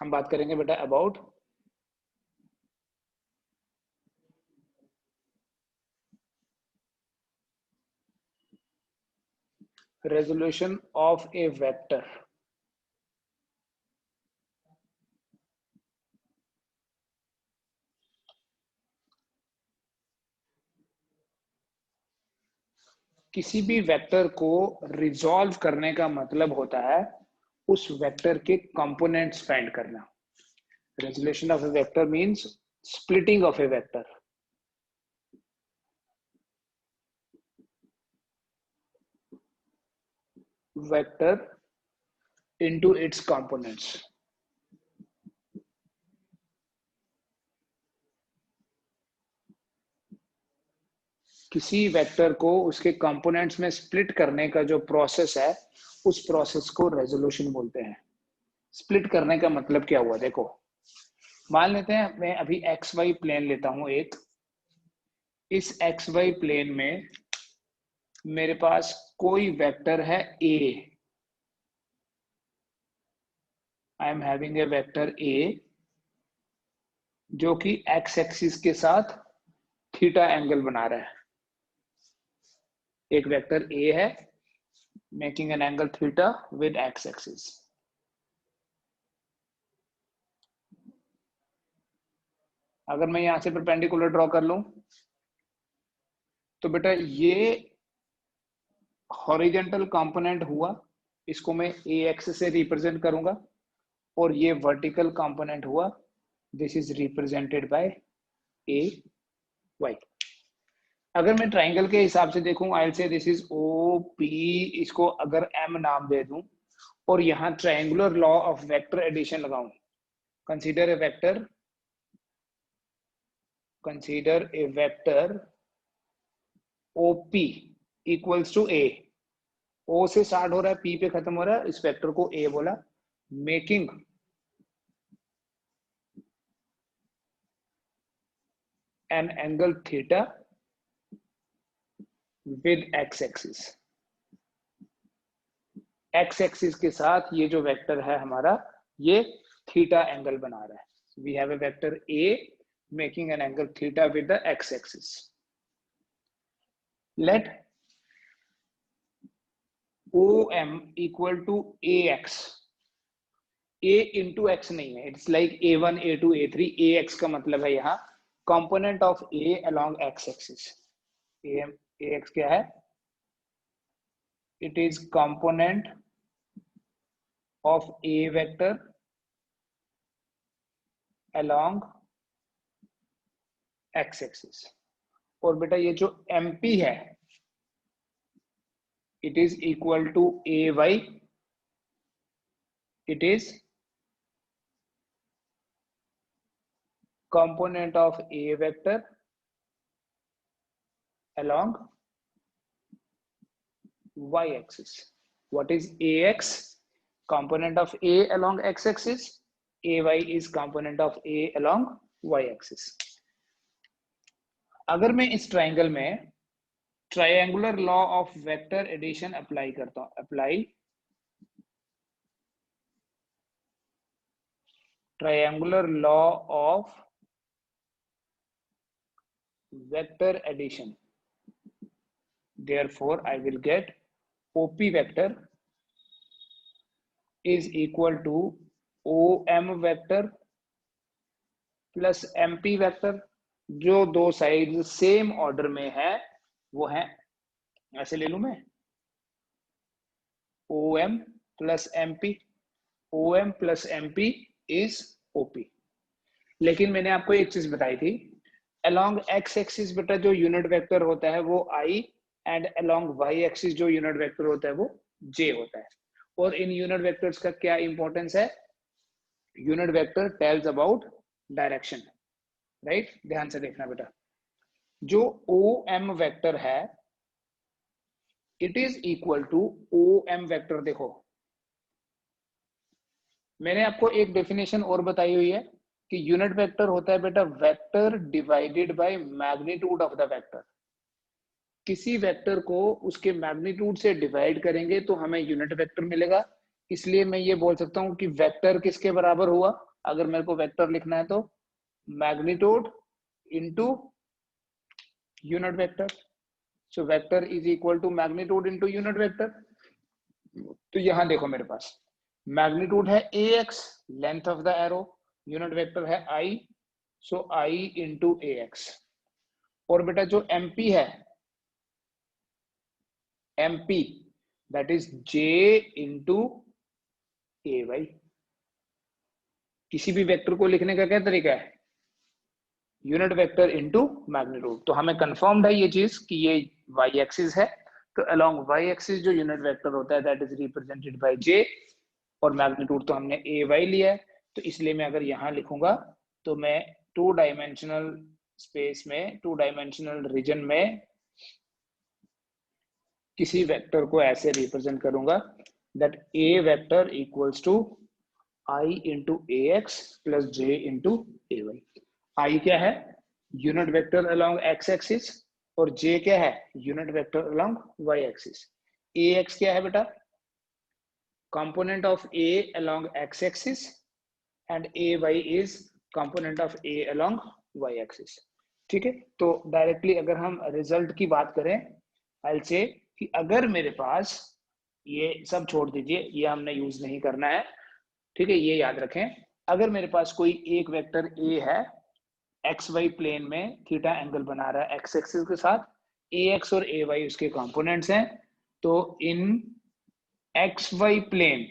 हम बात करेंगे बेटा about resolution of a vector. किसी भी वेक्टर को रिजॉल्व करने का मतलब होता है उस वेक्टर के कंपोनेंट्स फाइंड करना. Resolution of a vector means splitting of a vector. Vector into its components. किसी वेक्टर को उसके कंपोनेंट्स में स्प्लिट करने का जो प्रोसेस है उस प्रोसेस को रेजोल्यूशन बोलते हैं. स्प्लिट करने का मतलब क्या हुआ, देखो मान लेते हैं मैं अभी एक्स वाई प्लेन लेता हूं एक. इस एक्स वाई प्लेन में मेरे पास कोई वेक्टर है A. I am having a vector A जो कि एक्स एक्सिस के साथ थीटा एंगल बना रहा है. एक वेक्टर ए है making an angle theta with x axis. अगर मैं यहां से परपेंडिकुलर ड्रॉ कर लूं तो बेटा ये हॉरिजॉन्टल कंपोनेंट हुआ, इसको मैं ए एक्सिस से रिप्रेजेंट करूंगा. और ये वर्टिकल कंपोनेंट हुआ, this is represented by A Y. अगर मैं ट्राइंगल के हिसाब से देखूं I will say this is O P, इसको अगर एम नाम दे दूं और यहां triangular law of vector addition लगाऊं. Consider a vector OP equals to A. O से स्टार्ट हो रहा है, पी पे खत्म हो रहा है, इस वेक्टर को ए बोला. Making an angle theta with x axis. X axis के साथ ये जो वेक्टर है हमारा ये थीटा एंगल बना रहा है. We have a vector a making an angle theta with the x axis. Let OM equal to AX. A into x नहीं है, it's like A1 A2 A3. AX का मतलब है यहाँ component of A along x axis. AX क्या है? It is component of A vector along x axis. और बेटा ये जो MP है it is equal to AY. It is component of A vector along y axis. What is AX? Component of A along x axis. AY is component of A along y axis. अगर मैं इस triangle में triangular law of vector addition apply करता हूं, apply triangular law of vector addition, therefore I will get OP vector is equal to OM vector plus MP vector. जो दो side same order में है वो है, ऐसे ले लूं मैं, OM plus MP. OM plus MP is OP. लेकिन मैंने आपको एक चीज बताई थी, along x एक्सिस बेटा जो यूनिट वेक्टर होता है वो I and along y axis जो यूनिट वेक्टर होता है वो J होता है. और इन यूनिट वेक्टर्स का क्या इंपॉर्टेंस है? Unit vector tells about direction, right? ध्यान से देखना बेटा, जो OM वेक्टर है it is equal to OM vector. देखो मैंने आपको एक डेफिनेशन और बताई हुई है कि यूनिट वेक्टर होता है बेटा vector divided by magnitude of the vector. किसी वेक्टर को उसके मैग्नीट्यूड से डिवाइड करेंगे तो हमें यूनिट वेक्टर मिलेगा. इसलिए मैं ये बोल सकता हूं कि वेक्टर किसके बराबर हुआ? अगर मेरे को वेक्टर लिखना है तो magnitude into unit vector, so vector is equal to magnitude into unit vector. तो यहां देखो मेरे पास मैग्नीट्यूड है ax, length of the arrow, unit vector है i, so i into ax। और बेटा जो mp है, mp that is j into ay। किसी भी वेक्टर को लिखने का क्या तरीका है, यूनिट वेक्टर इनटू मैग्नीट्यूड। तो हमें कंफर्म्ड है ये चीज कि ये y एक्सिस है, तो अलोंग y एक्सिस जो यूनिट वेक्टर होता है that is represented bye j, और मैग्नीट्यूड तो हमने ay लिया है, तो इसलिए मैं अगर यहां लिखूंगा तो मैं टू डायमेंशनल स्पेस में, टू डायमेंशनल रीजन में किसी वेक्टर को ऐसे रिप्रेजेंट करूंगा that a vector equals to i into ax plus j into ay। i क्या है, unit vector along x axis, और j क्या है, unit vector along y axis. ax क्या है बेटा, component of a along x axis and ay is component of a along y axis। ठीक है, तो डायरेक्टली अगर हम रिजल्ट की बात करें, I'll say कि अगर मेरे पास, ये सब छोड़ दीजिए, ये हमने यूज नहीं करना है, ठीक है, ये याद रखें। अगर मेरे पास कोई एक वेक्टर a है, एक्स वाई प्लेन में थीटा एंगल बना रहा है एक्स एक्सिस के साथ, ax और ay उसके कंपोनेंट्स हैं, तो इन एक्स वाई प्लेन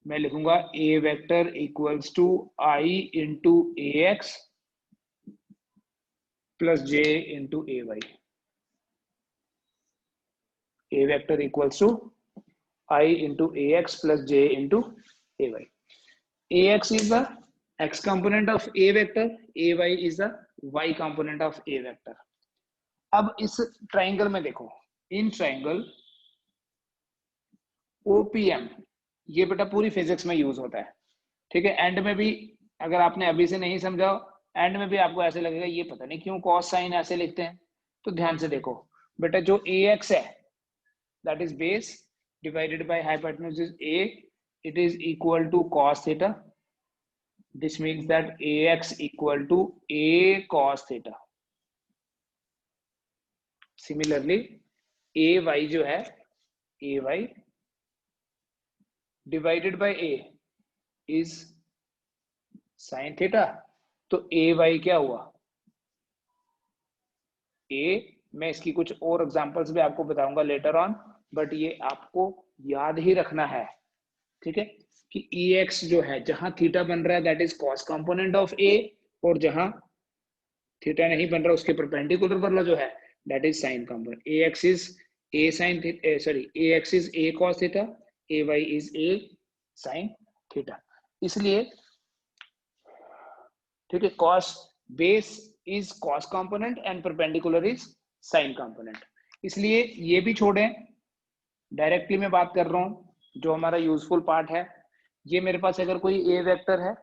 मैं लिखूंगा a vector equals to i into ax plus j into ay। a vector equals to i into ax plus j into ay। ax is the x component of a vector, ay is the y component of a vector। अब इस triangle में देखो, in triangle OPM, ये बेटा पूरी physics में use होता है, ठीक है। एंड में भी अगर आपने अभी से नहीं समझा, एंड में भी आपको ऐसे लगेगा ये पता नहीं क्यों कॉस साइन ऐसे लिखते हैं। तो ध्यान से देखो बेटा, जो ax है that is base divided by hypotenuse is a, it is equal to cos theta. This means that ax equal to a cos theta. Similarly ay जो है, ay divided by a is sine theta. तो ay क्या हुआ, a, मैं इसकी कुछ और examples भी आपको बताऊंगा लेटर ऑन, बट ये आपको याद ही रखना है, ठीक है, कि ex जो है, जहां थीटा बन रहा है that is cos component of a, और जहां थीटा नहीं बन रहा उसके परपेंडिकुलर वाला जो है that is sine component. ax is a sin theta, sorry ax is a cos theta, ay is a sin theta. इसलिए ठीक है, cos base is cos component and perpendicular is sine component. इसलिए ये भी छोड़ें, डायरेक्टली मैं बात कर रहा हूं जो हमारा यूजफुल पार्ट है। ये मेरे पास अगर कोई a वेक्टर है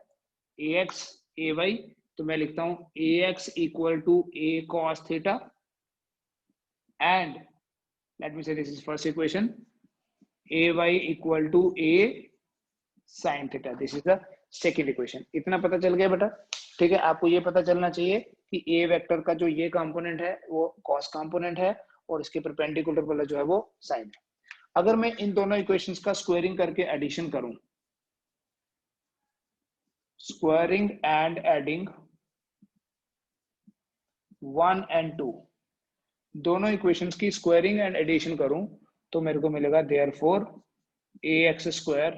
ax ay, तो मैं लिखता हूं ax equal to a cos theta, and let me say this is first equation, ay equal to a sin theta, this is the second equation. इतना पता चल गया बेटा, ठीक है। आपको ये पता चलना चाहिए कि a वेक्टर का जो ये कंपोनेंट है वो cos कंपोनेंट है, और इसके परपेंडिकुलर वाला जो है वो sin है। अगर मैं इन दोनों इक्वेशंस का स्क्वायरिंग करके एडिशन करूं, स्क्वायरिंग एंड एडिंग 1 and 2, दोनों इक्वेशंस की स्क्वायरिंग एंड एडिशन करूं तो मेरे को मिलेगा therefore ax square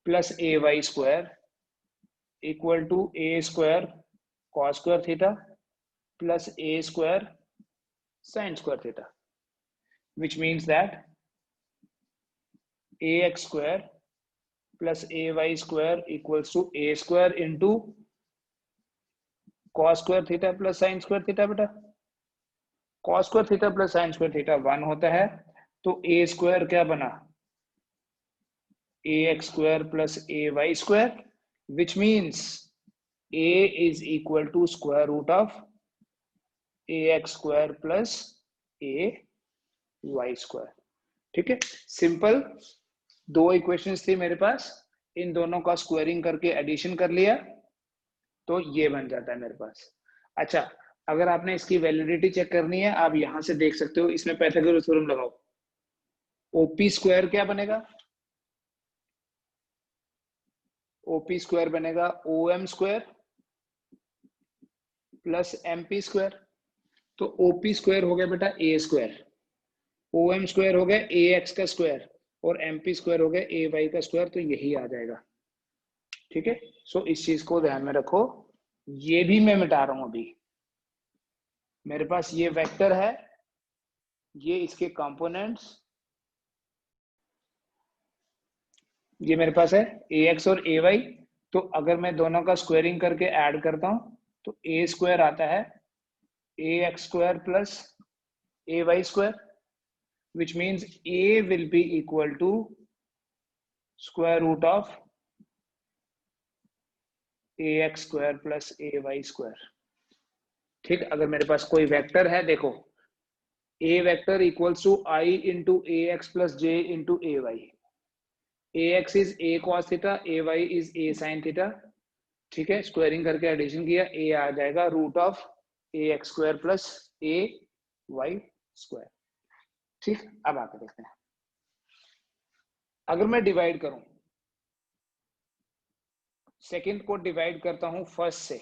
plus ay square equal to a square cos square theta plus a square sin square theta, which means that ax square plus ay square equals to a square into cos square theta plus sin square theta। बेटा cos square theta plus sin square theta 1 होता है, तो a square क्या बना, ax square plus ay square, which means a is equal to square root of ax square plus ay square। ठीक है, simple दो equations थी मेरे पास, इन दोनों का स्क्वायरिंग करके एडिशन कर लिया तो ये बन जाता है मेरे पास। अच्छा, अगर आपने इसकी वैलिडिटी चेक करनी है, आप यहां से देख सकते हो, इसमें पाइथागोरस थ्योरम लगाओ। ओपी स्क्वायर क्या बनेगा? ओपी स्क्वायर बनेगा OM square plus MP square. तो ओपी स्क्वायर हो गया बेटा ए स्क्वायर, ओएम स्क्वायर हो गया ए एक्स का स्क्वायर, और एमपी स्क्वायर हो गया ए वाई का स्क्वायर। तो यही आ जाएगा। ठीक है, सो इस चीज को ध्यान में रखो। ये भी मैं मिटा रहा हूं अभी। मेरे पास ये वेक्टर है, ये इसके कंपोनेंट्स, ये मेरे पास है ए एक्स और ए वाई। तो अगर मैं दोनों का स्क्वायरिंग करके ऐड करता हूं तो ए स्क्वायर आता है A x square plus A Y square, which means a will be equal to square root of ax square plus ay square। ठीक, अगर मेरे पास कोई वेक्टर है, देखो a vector equals to i into a x plus j into a y. A x is a cos theta, a y is a sine theta. ठीक है, squaring करके addition किया, a आ जाएगा root of a x square plus A Y square. ठीक, अब आके देखते हैं। अगर मैं डिवाइड करूं, सेकंड को डिवाइड करता हूं फर्स्ट से,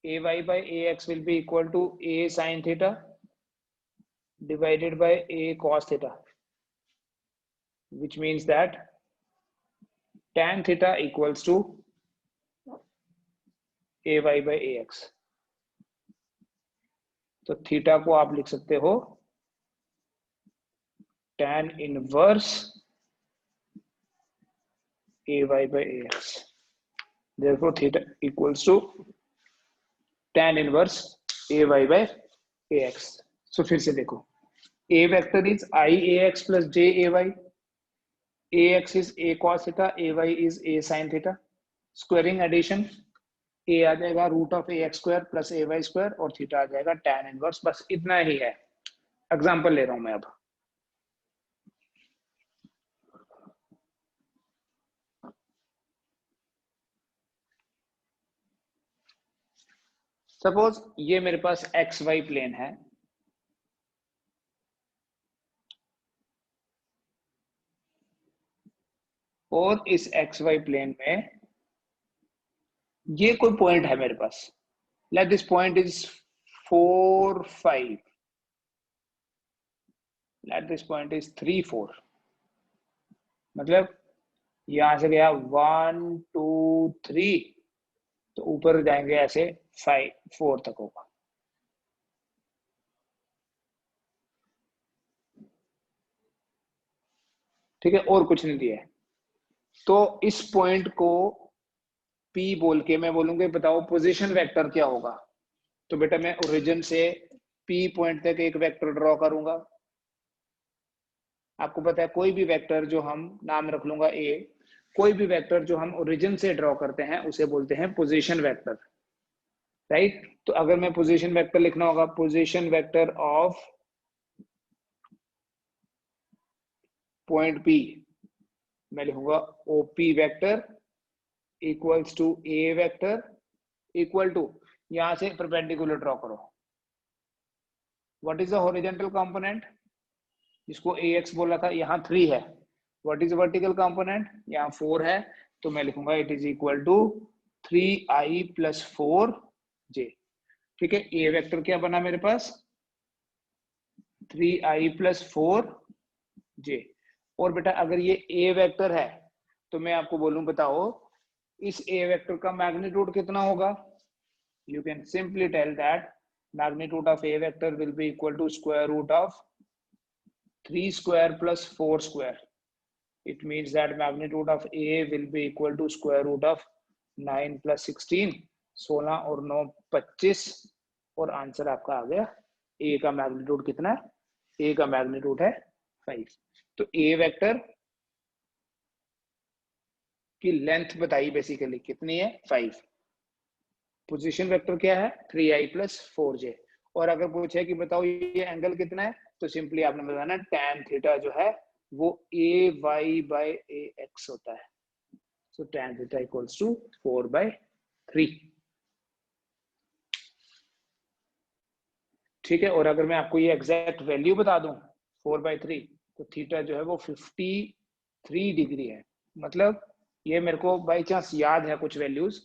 A Y by A X will be equal to A sine theta divided by a cos theta, which means that tan theta equals to ay by ax। तो theta को आप लिख सकते हो tan inverse ay by ax। therefore theta equals to tan inverse ay by ax। so फिर से देखो, a vector is I ax plus j ay, ax is a cos theta, ay is a sin theta। Squaring addition, a आ जाएगा root of a x square plus A Y square, और theta आ जाएगा tan inverse. बस इतना ही है। Example ले रहा हूं मैं अब। सपोज ये मेरे पास एक्स वाई प्लेन है, और इस एक्स वाई प्लेन में ये कोई पॉइंट है मेरे पास। Let this point is 4 5, let this point is 3 4। मतलब यहां से गया 1 2 3, तो ऊपर जाएंगे ऐसे 5 4 तक होगा। ठीक है, और कुछ नहीं दिया है। तो इस पॉइंट को P बोल के मैं बोलूंगा बताओ पोजीशन वेक्टर क्या होगा। तो बेटा मैं ओरिजिन से P पॉइंट तक एक वेक्टर ड्रॉ करूंगा। आपको पता है कोई भी वेक्टर जो हम नाम रख लूंगा A, कोई भी वेक्टर जो हम ओरिजिन से ड्रॉ करते हैं उसे बोलते हैं पोजीशन वेक्टर, राइट। तो अगर मैं पोजीशन वेक्टर लिखना होगा, position vector of point P, मैं लिखूंगा OP vector equals to a vector equal to, यहां से परपेंडिकुलर ड्रॉ करो। What is the horizontal component, जिसको ax बोला था, यहाँ 3 है। व्हाट इज वर्टिकल कंपोनेंट, यहाँ 4 है। तो मैं लिखूंगा it is equal to 3i plus 4j। ठीक है, ए वेक्टर क्या बना मेरे पास, 3i प्लस 4j। और बेटा अगर ये ए वेक्टर है तो मैं आपको बोलूं बताओ इस ए वेक्टर का मैग्नीट्यूड कितना होगा। You can simply tell that magnitude of a vector will be equal to square root of 3 square plus 4 square। It means that magnitude of a will be equal to square root of 9 plus 16, 16 और 9 25, और answer आपका आ गया। a का magnitude कितना है, a का magnitude है 5। तो a वेक्टर की लेंथ बताई बेसिकली कितनी है, 5। पोजीशन वेक्टर क्या है, 3i प्लस 4j। और अगर पूछे कि बताओ ये एंगल कितना है, तो सिंपली आपने बताना tan थीटा जो है वो ए वाई बाई ए एक्स होता है। सो tan थीटा इक्वल्स टू 4/3। ठीक है, और अगर मैं आपको ये एग्जैक्ट वैल्यू बता दूं 4/3, तो थीटा जो है वो 53 डिग्री है। मतलब ये मेरे को बाई चांस याद है कुछ वैल्यूज,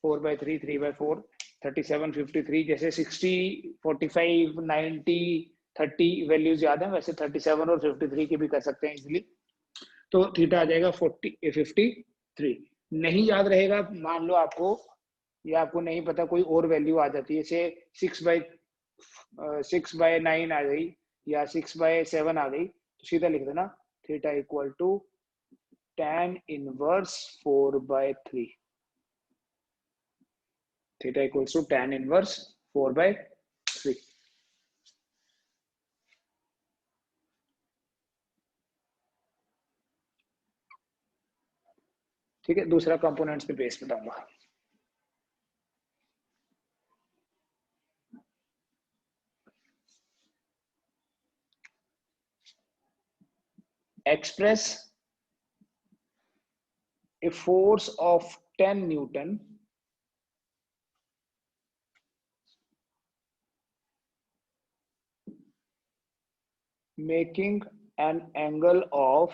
4/3, 3/4, 37, 53, जैसे 60, 45, 90, 30 वैल्यूज याद है, वैसे 37 और 53 की भी कर सकते हैं इजिली। तो थीटा आ जाएगा 53। नहीं याद रहेगा, मान लो आपको, या आपको नहीं पता कोई और वैल्यू आ जाती है, जैसे 6/9 आ गई या 6/7 आ गई, तो सीधा लिख देना theta equal to tan inverse 4/3। Theta equals to tan inverse 4/3। ठीक है, दूसरा कंपोनेंट्स पे बेस बताऊंगा। Express a force of 10 Newton making an angle of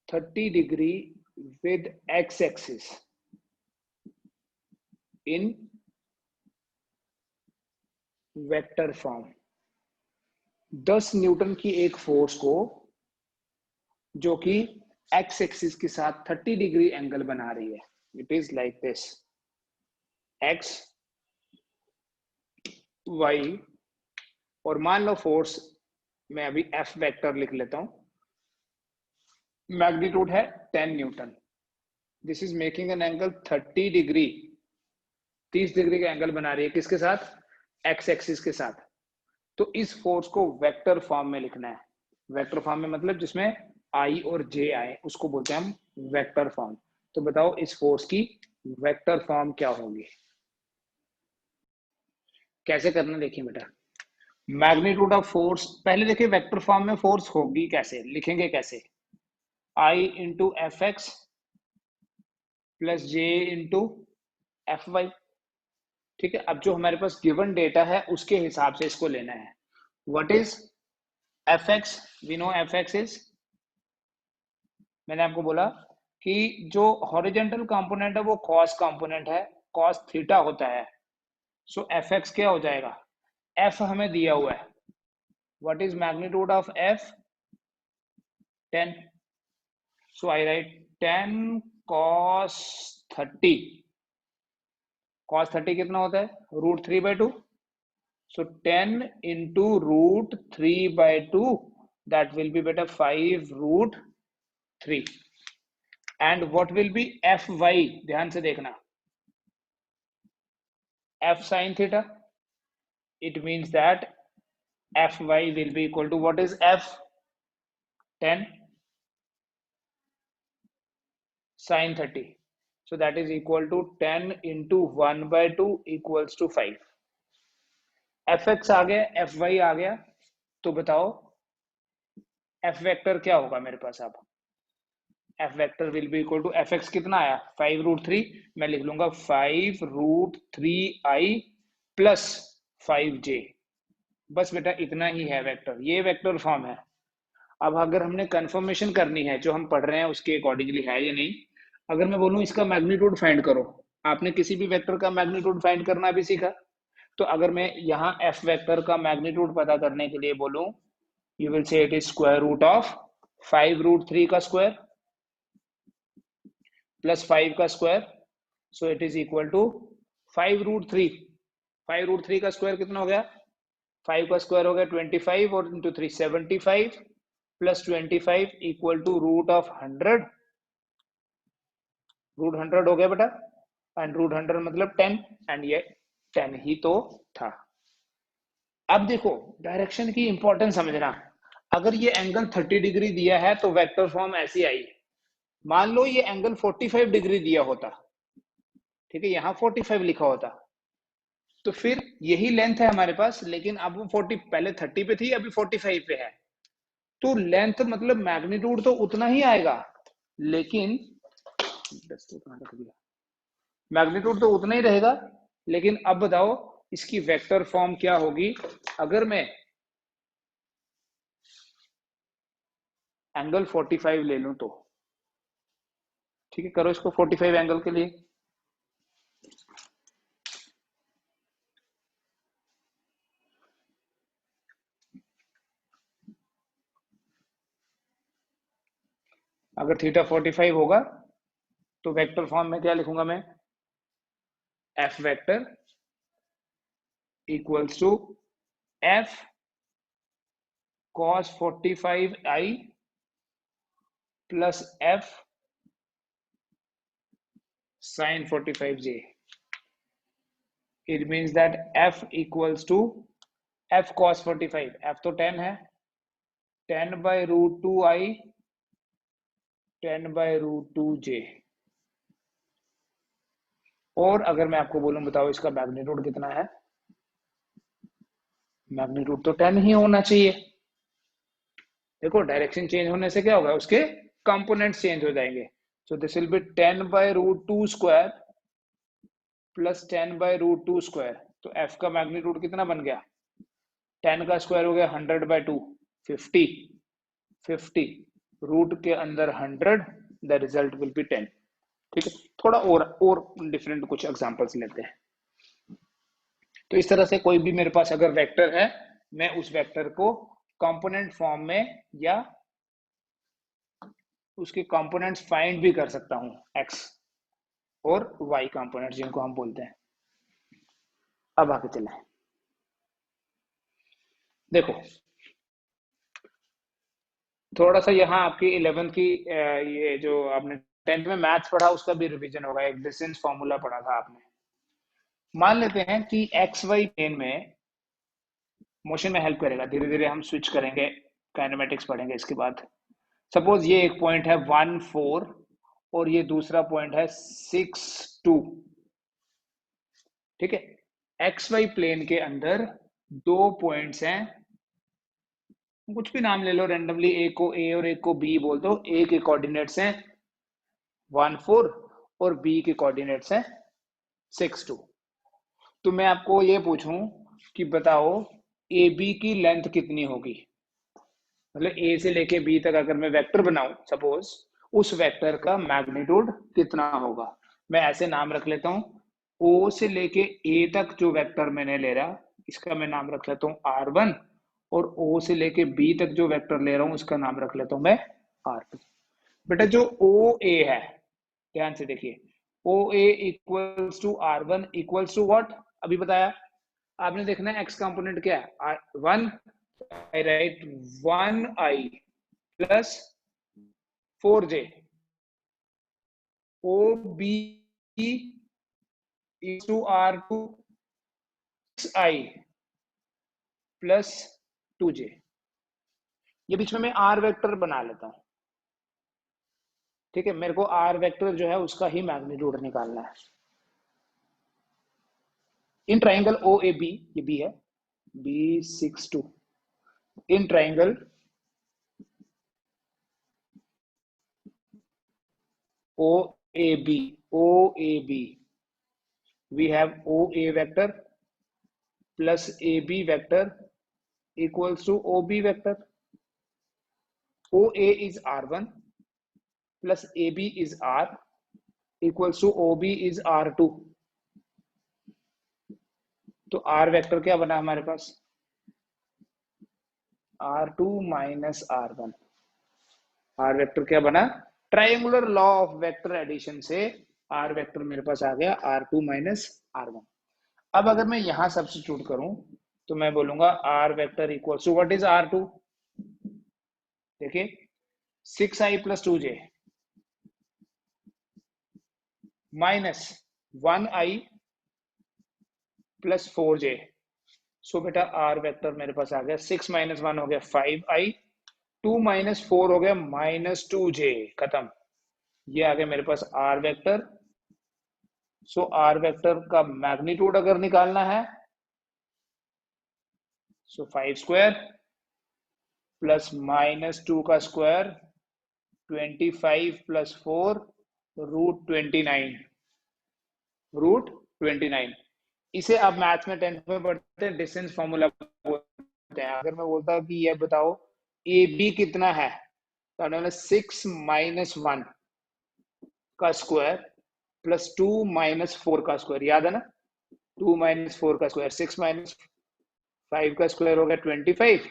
30 degree with x-axis in vector form. 10 Newton की एक फोर्स को जो कि एक्स एक्सिस के साथ 30 डिग्री एंगल बना रही है, it is like this, x y, और मान लो फोर्स, मैं अभी एफ वेक्टर लिख लेता हूं, मैग्नीट्यूड है 10 Newton. This is making an angle 30 degree, 30 degree का एंगल बना रही है, किसके साथ? एक्स एक्सिस के साथ। तो इस फोर्स को वेक्टर फॉर्म में लिखना है। वेक्टर फॉर्म में मतलब जिसमें आई और जे आए, उसको बोलते हैं हम वेक्टर फॉर्म। तो बताओ इस फोर्स की वेक्टर फॉर्म क्या होगी? कैसे करना देखिए बेटा। मैग्नीट्यूड ऑफ फोर्स, पहले देखिए वेक्टर फॉर्म में फोर्स होगी कैसे, लिखेंगे कैसे? आई into F x plus j into F Y. ठीक है, अब जो हमारे पास गिवन डेटा है उसके हिसाब से इसको लेना है। What is f x? We know f x is, मैंने आपको बोला कि जो हॉरिजेंटल कंपोनेंट है वो कॉस कंपोनेंट है, कॉस थीटा होता है। सो एफ एक्स क्या हो जाएगा? एफ हमें दिया हुआ है, what is magnitude of F? 10। So I right 10 cos 30। cos 30 कितना होता है? √3/2। सो 10 into √3/2, that will be better 5√3। and what will be fy? ध्यान से देखना, f sin theta, it means that fy will be equal to, what is f? 10 sin 30, so that is equal to 10 into 1/2 equals to 5। fx आ गया, fy आ गया, तो बताओ f vector क्या होगा मेरे पास? अब f vector will be equal to, fx कितना आया? 5√3। मैं लिख लूंगा 5√3i प्लस 5j। बस बेटा इतना ही है वेक्टर, ये वेक्टर फॉर्म है। अब अगर हमने कंफर्मेशन करनी है जो हम पढ़ रहे हैं उसके अकॉर्डिंगली है या नहीं, अगर मैं बोलूं इसका मैग्नीट्यूड फाइंड करो, आपने किसी भी वेक्टर का मैग्नीट्यूड फाइंड करना भी सीखा। तो अगर मैं यहाँ एफ वेक्टर का मैग्नीट्यूड पता करने के लिए बोलूं, you will say it is square root of 5√3 का स्क्वायर प्लस 5 का square, so it is equal to 5√3। 5√3 का स्क्वायर कितना हो गया? 5 का स्क्वायर हो गया 25 और इंटू 3 75 प्लस 25 इक्वल टू √100। √100 हो गया बेटा, एंड √100 मतलब 10, एंड ये 10 ही तो था। अब देखो डायरेक्शन की इंपॉर्टेंस समझना। अगर ये एंगल 30 डिग्री दिया है तो वेक्टर फॉर्म ऐसी आई। मान लो ये एंगल 45 डिग्री दिया होता, ठीक है, यहाँ 45 लिखा होता, तो फिर यही लेंथ है हमारे पास, लेकिन अब वो 40, पहले 30 पे थी, अभी 45 पे है। तो लेंथ मतलब मैग्नीट्यूड तो उतना ही आएगा, लेकिन कहाँ रख दिया, मैग्नीट्यूड तो उतना ही रहेगा, लेकिन अब बताओ इसकी वेक्टर फॉर्म क्या होगी अगर मैं एंगल 45 ले लूं तो। ठीक है, करो इसको 45 एंगल के लिए। अगर थीटा 45 होगा तो वेक्टर फॉर्म में क्या लिखूंगा मैं, f vector equals to f cos 45i plus f sin 45j। It means that f equals to f cos 45, f तो 10 है, 10 by root 2i 10 by root 2j। और अगर मैं आपको बोलूं बताओ इसका मैग्नीट्यूड कितना है, मैग्नीट्यूड तो 10 ही होना चाहिए। देखो डायरेक्शन चेंज होने से क्या होगा, उसके कंपोनेंट्स चेंज हो जाएंगे। So this will be 10 by root 2 square plus 10 by root 2 square. तो f का मैग्नीट्यूड कितना बन गया, 10 का स्क्वायर हो गया 100 बाय 2, 50, 50 रूट के अंदर 100, द रिजल्ट विल बी 10। ठीक है, थोड़ा और डिफरेंट कुछ एग्जांपल्स लेते हैं। तो इस तरह से कोई भी मेरे पास अगर वेक्टर है, मैं उस वेक्टर को कंपोनेंट फॉर्म में या उसके कंपोनेंट्स फाइंड भी कर सकता हूं, एक्स और वाई कंपोनेंट्स जिनको हम बोलते हैं। अब आगे चलें, देखो थोड़ा सा यहाँ आपकी 11th की ये जो आपने 10th में मैथ्स पढ़ा उसका भी रिवीजन होगा। एक डिस्टेंस फॉर्मूला पढ़ा था आपने। मान लेते हैं कि एक्स वाई प्लेन में मोशन में हेल्प करेगा, धीरे धीरे हम स्विच करेंगे, काइनेमेटिक्स पढ़ेंगे इसके बाद। सपोज ये एक पॉइंट है 1 4 और ये दूसरा पॉइंट है 6 2। ठीक है, एक्स वाई प्लेन के अंदर दो पॉइंट्स हैं, कुछ भी नाम ले लो रेंडमली, एक को ए और एक को बी बोल दो। ए के कोऑर्डिनेट्स हैं 1 4 और बी के कोऑर्डिनेट्स हैं 6 2। तो मैं आपको ये पूछूं कि बताओ ए बी की लेंथ कितनी होगी, मतलब ए से लेके बी तक अगर मैं वेक्टर बनाऊं सपोज, उस वेक्टर का मैग्नीट्यूड कितना होगा। मैं ऐसे नाम रख लेता हूं, ओ से लेके ए तक जो वेक्टर मैंने ले रहा, इसका मैं नाम रख लेता हूं R1, और ओ से लेके बी तक जो वेक्टर ले रहा हूं उसका नाम रख लेता हूं मैं R2। बेटा जो ओ ए है, ध्यान से देखिए, O A equals to R1 equals to what, अभी बताया आपने, देखना है एक्स कंपोनेंट क्या है, 1, I write 1i plus 4j, OB is to R2 6i plus 2j। ये बीच में मैं R वेक्टर बना लेता हूं। ठीक है, मेरे को R वेक्टर जो है उसका ही मैग्नीट्यूड निकालना है। In triangle O A B, ये बी है, B6 2, in triangle OAB, we have OA vector plus AB vector equals to OB vector. OA is R1 plus AB is R equals to OB is R2। तो R vector क्या बना हमारे पास, R2 minus R1। R vector क्या बना, triangular law of vector addition से R vector मेरे पास आ गया R2 माइनस R1। अब अगर मैं यहां सब्स्टिट्यूट करूं तो मैं बोलूंगा R vector equals to what is R2, देखिए 6i plus 2j minus 1i plus 4j। सो बेटा आर वेक्टर मेरे पास आ गया 6 माइनस 1 हो गया 5i, 2 माइनस 4 हो गया माइनस 2j, खत्म। ये आ गया मेरे पास R vector. So R vector का मैग्नीट्यूड अगर निकालना है, सो 5 स्क्वायर प्लस माइनस 2 का स्क्वायर 25 प्लस 4 रूट 29, रूट 29। इसे आप मैथ्स में 10th में पढ़ते हैं, डिस्टेंस फॉर्मूला बोलते हैं। अगर मैं बोलता हूँ कि ये बताओ ए बी कितना है, तो 6 माइनस 1 का स्क्वायर प्लस 2 माइनस 4 का स्क्वायर, याद है ना? 2 माइनस 4 का स्क्वायर, 6 माइनस 5 का स्क्वायर हो गया 25,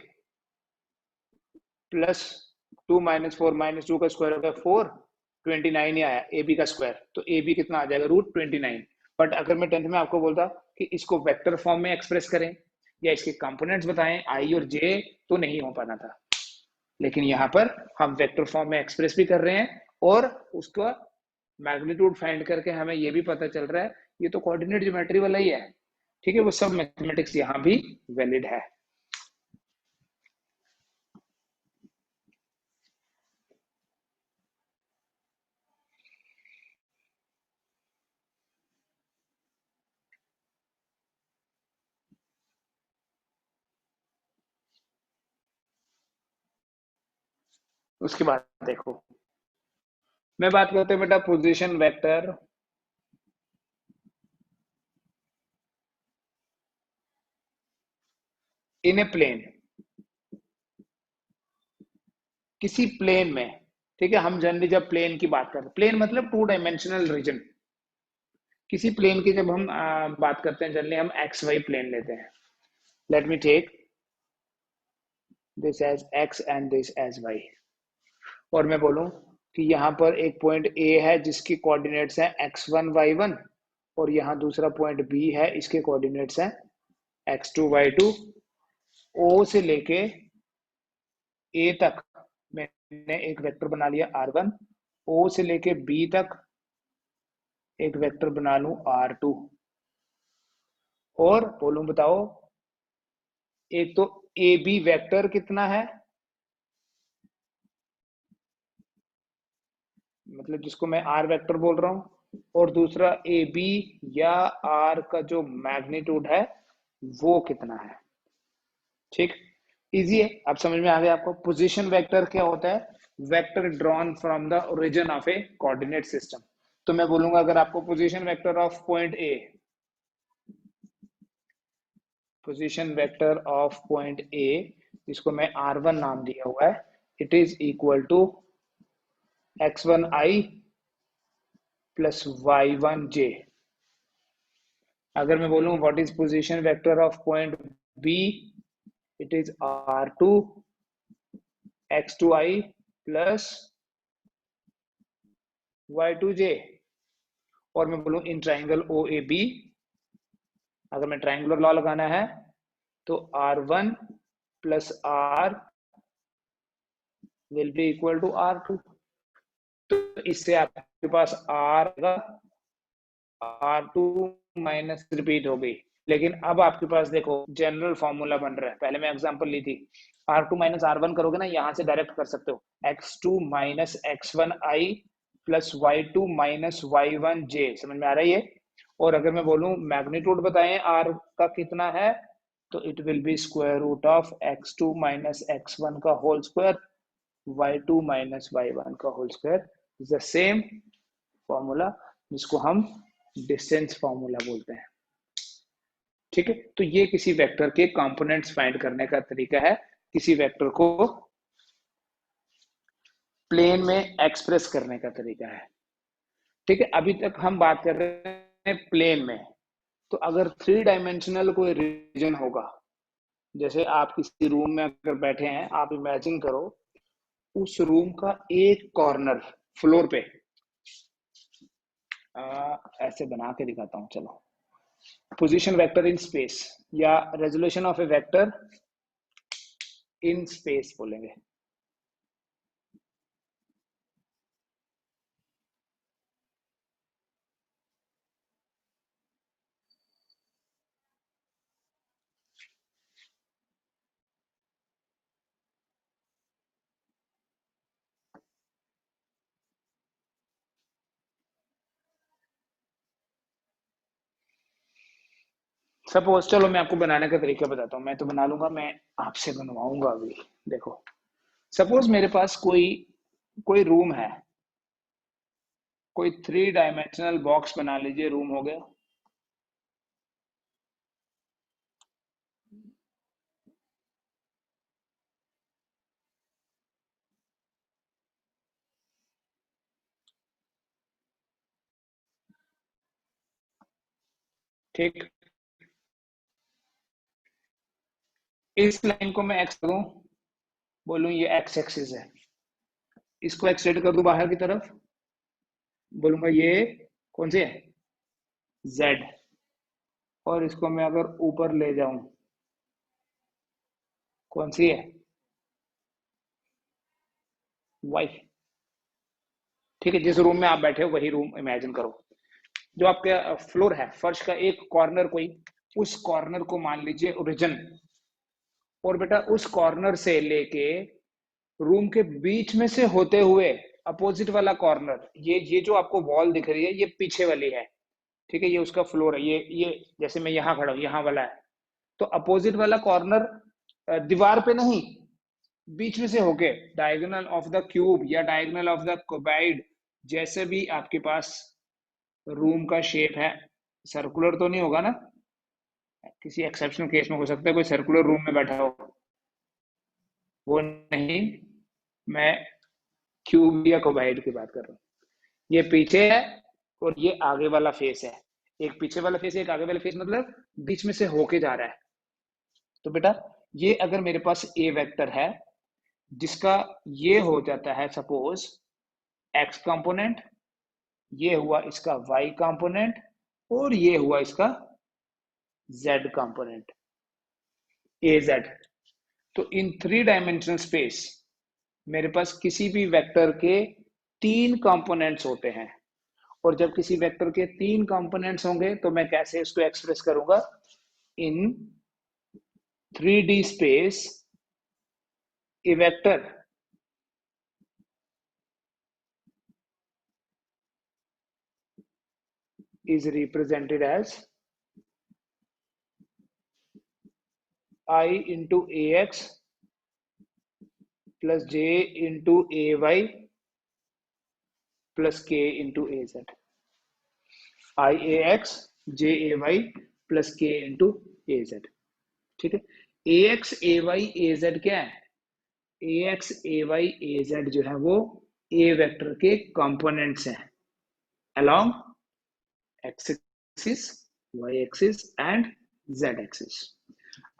प्लस 2 माइनस 4 माइनस 2 का स्क्वायर हो गया 4, 29 ही आया ए बी का स्क्वायर। तो ए बी कितना आ जाएगा, रूट 29। बट अगर मैं 10th में आपको बोलता कि इसको वेक्टर फॉर्म में एक्सप्रेस करें या इसके कंपोनेंट्स बताएं आई और जे, तो नहीं हो पाना था। लेकिन यहाँ पर हम वेक्टर फॉर्म में एक्सप्रेस भी कर रहे हैं और उसका मैग्नीट्यूड फाइंड करके हमें ये भी पता चल रहा है ये तो कोऑर्डिनेट ज्योमेट्री वाला ही है। ठीक है, वो सब मैथमेटिक्स यहाँ भी वैलिड है। उसके बाद देखो, मैं बात करते हैं बेटा पोजीशन वेक्टर इन ए प्लेन, किसी प्लेन में। ठीक है, हम जनरली जब प्लेन की बात करते हैं, प्लेन मतलब 2 डायमेंशनल रीजन, किसी प्लेन की जब हम बात करते हैं जनरली हम एक्स वाई प्लेन लेते हैं। Let me take this as x and this as y, और मैं बोलूं कि यहाँ पर एक पॉइंट ए है जिसकी कोऑर्डिनेट्स हैं x1 y1, और यहाँ दूसरा पॉइंट बी है, इसके कोऑर्डिनेट्स हैं x2 y2। ओ से लेके ए तक मैंने एक वेक्टर बना लिया r1, ओ से लेके बी तक एक वेक्टर बना लूं r2, और बोलूं बताओ एक तो ए बी वेक्टर कितना है, मतलब जिसको मैं आर वेक्टर बोल रहा हूं, और दूसरा ए बी या आर का जो मैग्नीट्यूड है वो कितना है। ठीक, इजी है, अब समझ में आ गया आपको। पोजीशन वेक्टर क्या होता है, vector drawn from the origin of a coordinate system. तो मैं बोलूंगा अगर आपको position vector of point A, position vector of point A जिसको मैं r1 नाम दिया हुआ है, it is equal to x1i plus y1j। अगर मैं बोलूं what is position vector of point B, it is r2 x2i plus y2j। और मैं बोलूं इन ट्राइंगल ओ ए बी, अगर मैं ट्राइंगुलर लॉ लगाना है तो r1 plus r will be equal to r2। तो इससे आपके पास r R2 माइनस रिपीट हो गई। लेकिन अब आपके पास देखो जनरल फॉर्मूला बन रहा है, पहले मैं एग्जांपल ली थी, R2 माइनस R1 करोगे ना, यहां से डायरेक्ट कर सकते हो x2 minus x1i plus y2 minus y1j। समझ में आ रहा है ये? और अगर मैं बोलूं मैग्नीट्यूड बताएं r का कितना है, तो it will be square root of x2 minus x1 का whole square y2 minus y1 का whole square, is the same formula जिसको हम डिस्टेंस फॉर्मूला बोलते हैं। ठीक है, तो ये किसी वेक्टर के कंपोनेंट्स फाइंड करने का तरीका है, किसी वेक्टर को प्लेन में एक्सप्रेस करने का तरीका है। ठीक है, अभी तक हम बात कर रहे हैं प्लेन में। तो अगर 3 डायमेंशनल कोई रीजन होगा, जैसे आप किसी रूम में अगर बैठे हैं, आप इमेजिन करो उस रूम का एक कॉर्नर फ्लोर पे, ऐसे बना के दिखाता हूं चलो, पोजीशन वेक्टर इन स्पेस या resolution of A vector in space बोलेंगे। सपोज, चलो मैं आपको बनाने का तरीका बताता हूँ, मैं तो बना लूंगा, मैं आपसे बनवाऊंगा अभी। देखो सपोज मेरे पास कोई कोई रूम है, कोई 3 डायमेंशनल बॉक्स बना लीजिए, रूम हो गया। ठीक, इस लाइन को मैं एक्स करूं, बोलूं ये एक्स एक्सिस है, इसको एक्सटेंड कर दूं बाहर की तरफ, बोलूंगा ये कौन सी है, जेड, और इसको मैं अगर ऊपर ले जाऊं, कौन सी है, वाई। ठीक है, जिस रूम में आप बैठे हो वही रूम इमेजिन करो। जो आपका फ्लोर है, फर्श का एक कॉर्नर, कोई उस कॉर्नर को मान लीजिए ओरिजिन, और बेटा उस कॉर्नर से लेके रूम के बीच में से होते हुए अपोजिट वाला कॉर्नर, ये जो आपको वॉल दिख रही है ये पीछे वाली है, ठीक है, ये उसका फ्लोर है, ये जैसे मैं यहाँ खड़ा हूँ, यहाँ वाला है, तो अपोजिट वाला कॉर्नर दीवार पे नहीं, बीच में से होके डायगोनल ऑफ द क्यूब या डायगोनल ऑफ द क्यूबाइड, जैसे भी आपके पास रूम का शेप है, सर्कुलर तो नहीं होगा ना, किसी एक्सेप्शनल केस में हो सकता है कोई सर्कुलर रूम में बैठा हो, वो नहीं, मैं क्यूब या क्यूबाइड की बात कर रहा हूँ। ये पीछे है और ये आगे वाला फेस है, एक पीछे वाला फेस, एक आगे वाला फेस, मतलब बीच में से होके जा रहा है। तो बेटा ये अगर मेरे पास ए वेक्टर है जिसका ये हो जाता है सपोज एक्स कंपोनेंट, ये हुआ इसका वाई कंपोनेंट, और ये हुआ इसका जेड कंपोनेंट, ए जेड, तो इन 3 डायमेंशनल स्पेस मेरे पास किसी भी वेक्टर के 3 कंपोनेंट्स होते हैं, और जब किसी वेक्टर के 3 कंपोनेंट्स होंगे तो मैं कैसे इसको एक्सप्रेस करूंगा, इन 3D space A vector is represented as I into ax plus j into ay plus k into az, iax jay plus k into az। ठीक है, ax ay az क्या है, ax ay az जो है वो a vector के components हैं along x axis, y axis and z axis.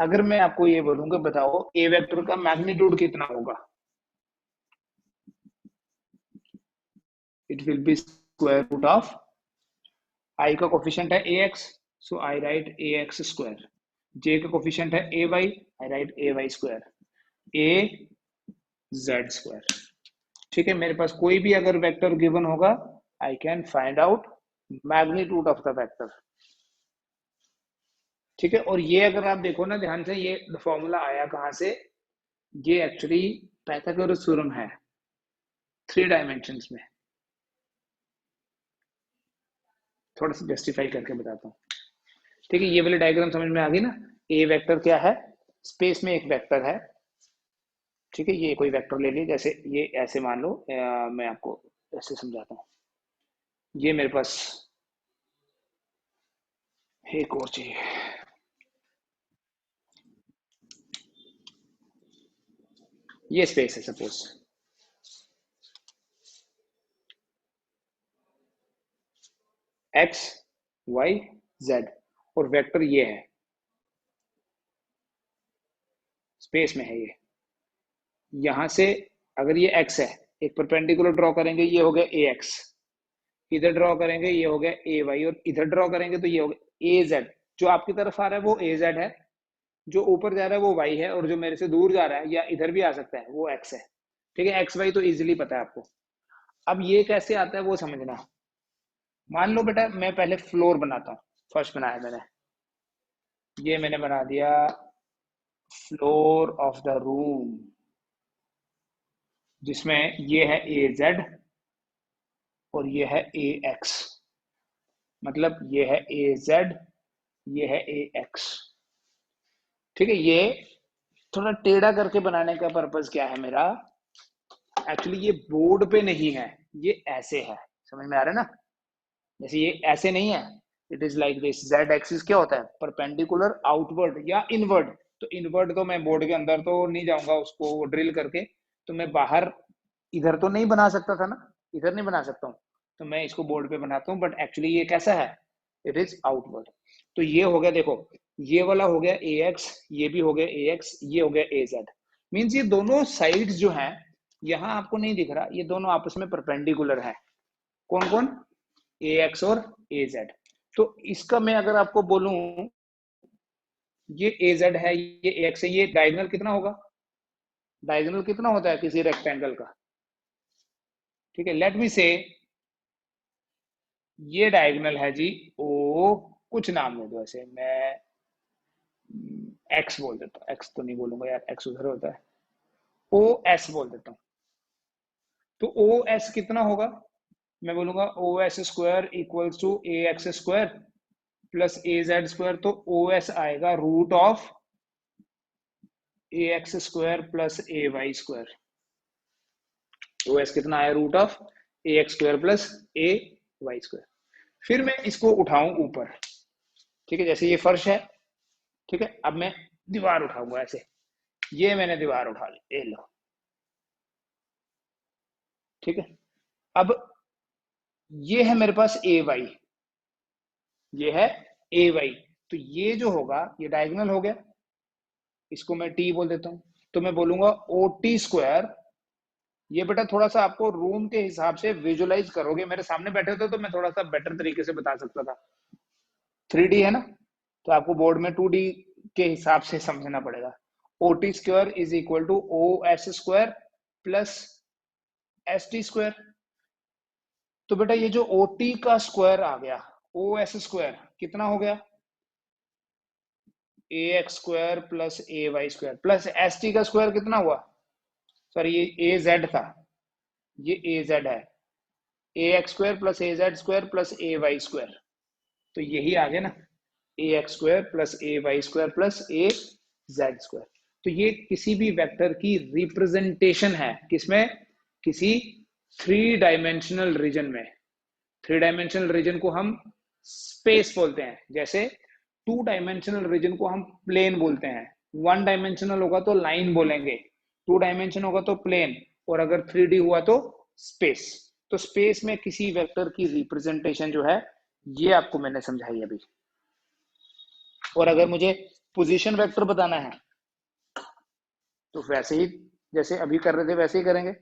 अगर मैं आपको ये बोलूंगा बताओ a वेक्टर का मैग्नीट्यूड कितना होगा, it will be square root of I का कोफिशिएंट है ax, so I right ax square, j का कोफिशिएंट है ay, I right ay square, a z square. ठीक है, मेरे पास कोई भी अगर वेक्टर गिवन होगा I can find out magnitude of the vector. ठीक है, और ये अगर आप देखो ना ध्यान से, ये फॉर्मूला आया कहां से, ये एक्चुअली पाइथागोरस थ्योरम है 3 डायमेंशंस में। थोड़ा सा जस्टिफाई करके बताता हूँ। ठीक है, ये वाली डायग्राम समझ में आ गई ना, ए वेक्टर क्या है, स्पेस में एक वेक्टर है, ठीक है, ये कोई वेक्टर ले लीजिए, जैसे ये ऐसे मान लो, मैं आपको ऐसे समझाता हूँ, ये मेरे पास एक और चाहिए, ये स्पेस है सपोज, एक्स वाई जेड, और वेक्टर ये है, स्पेस में है ये, यहां से अगर ये एक्स है, एक परपेंडिकुलर ड्रॉ करेंगे, ये हो गया ए एक्स, इधर ड्रॉ करेंगे ये हो गया ए वाई, और इधर ड्रॉ करेंगे तो ये हो गया ए जेड। जो आपकी तरफ आ रहा है वो ए जेड है, जो ऊपर जा रहा है वो वाई है, और जो मेरे से दूर जा रहा है या इधर भी आ सकता है वो एक्स है। ठीक है, एक्स वाई तो इजिली पता है आपको। अब ये कैसे आता है वो समझना। मान लो बेटा मैं पहले फ्लोर बनाता हूँ, फर्स्ट बनाया मैंने, ये मैंने बना दिया फ्लोर ऑफ द रूम, जिसमें ये है ए जेड और ये है ए एक्स, मतलब ये है ए जेड, ये है ए एक्स। ठीक है, ये थोड़ा टेढ़ा करके बनाने का पर्पज क्या है मेरा, एक्चुअली ये बोर्ड पे नहीं है, ये ऐसे है, समझ में आ रहा है ना? जैसे ये ऐसे नहीं है, it is like this. Z axis क्या होता है? परपेंडिकुलर आउटवर्ड या इनवर्ड। तो इनवर्ड तो मैं बोर्ड के अंदर तो नहीं जाऊंगा उसको ड्रिल करके, तो मैं बाहर इधर तो नहीं बना सकता था ना, इधर नहीं बना सकता हूँ, तो मैं इसको बोर्ड पे बनाता हूँ, बट एक्चुअली ये कैसा है? It is outward. तो ये हो गया, देखो ये वाला हो गया ए एक्स, ये भी हो गया ए एक्स, ये हो गया ए जेड। मीन्स ये दोनों साइड्स जो हैं, यहाँ आपको नहीं दिख रहा, ये दोनों आपस में परपेंडिकुलर है। कौन कौन? ए एक्स और ए जेड। तो इसका मैं अगर आपको बोलूं, ये ए जेड है, ये ए एक्स है, ये डायगोनल कितना होगा? डायगोनल कितना होता है किसी रेक्टेंगल का? ठीक है, लेट मी से ये डायगोनल है जी ओ, कुछ नाम दे दो ऐसे, मैं एक्स बोल देता हूँ, एक्स तो नहीं बोलूंगा यार, एक्स उधर होता है, ओ एस बोल देता हूँ। तो ओ एस कितना होगा? मैं बोलूंगा O S square equals to a x square plus a z square. तो ओ एस आएगा root of a x square plus A Y square. O S कितना आया? Root of a x square plus A Y square. फिर मैं इसको उठाऊं ऊपर, ठीक है, जैसे ये फर्श है, ठीक है, अब मैं दीवार उठाऊंगा ऐसे, ये मैंने दीवार उठा ली, ये लो, ठीक है। अब ये है मेरे पास ए वाई, ये है ए वाई, तो ये जो होगा ये डायगोनल हो गया, इसको मैं टी बोल देता हूँ। तो मैं बोलूंगा ओ टी स्क्वायर। ये बेटा थोड़ा सा आपको रूम के हिसाब से विजुलाइज करोगे, मेरे सामने बैठे होते तो मैं थोड़ा सा बेटर तरीके से बता सकता था। 3D है ना, तो आपको बोर्ड में 2D के हिसाब से समझना पड़ेगा। O T square is equal to O S square plus S T square. तो बेटा ये जो ओ टी का स्क्वायर आ गया, ओ एस स्क्वायर कितना हो गया? ए एक्स स्क्वायर प्लस ए Y square plus S T का स्क्वायर कितना हुआ? सॉरी ये ए जेड था, ये ए जेड है, A x square plus a z square plus A Y square. तो यही आ गया ना, ए x square plus A Y square plus a z square. तो ये किसी भी वेक्टर की रिप्रेजेंटेशन है, किसमें? किसी 3 डायमेंशनल रीजन में। 3 डायमेंशनल रीजन को हम स्पेस बोलते हैं, जैसे 2 डायमेंशनल रीजन को हम प्लेन बोलते हैं। 1 डायमेंशनल होगा तो लाइन बोलेंगे, 2 डायमेंशन होगा तो प्लेन, और अगर 3D हुआ तो स्पेस। तो स्पेस में किसी वेक्टर की रिप्रेजेंटेशन जो है, ये आपको मैंने समझाई अभी। और अगर मुझे पोजीशन वेक्टर बताना है तो वैसे ही जैसे अभी कर रहे थे वैसे ही करेंगे।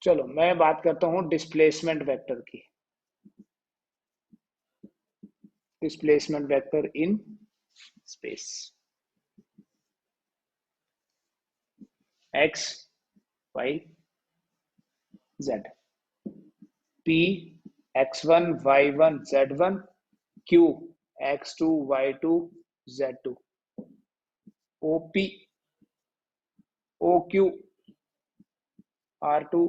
चलो मैं बात करता हूं डिस्प्लेसमेंट वेक्टर की। Displacement vector in space, x y z, P x1 y1 z1, q x2 y2 z2, op oq r2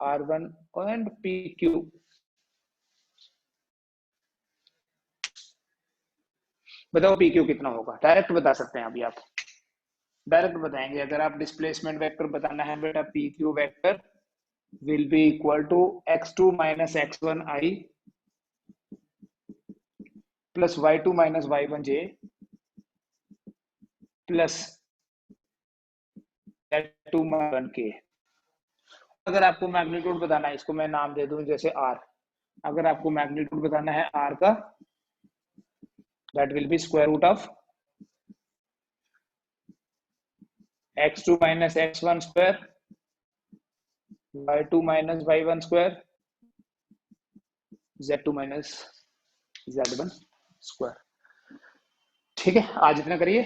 r1 and pq। बताओ pq कितना होगा? डायरेक्ट बता सकते हैं अभी आप, डायरेक्ट बताएंगे। अगर आप डिस्प्लेसमेंट वेक्टर बताना है बेटा, pq vector will be equal to x2 minus x1 I plus y2 minus y1 j plus z2 minus 1 k। अगर आपको मैग्नीट्यूड बताना है, इसको मैं नाम दे दूं जैसे r, अगर आपको मैग्नीट्यूड बताना है r का, that will be square root of x2 minus x1 square y2 minus y1 square z2 minus z1 square। ठीक है, आज इतना करिए।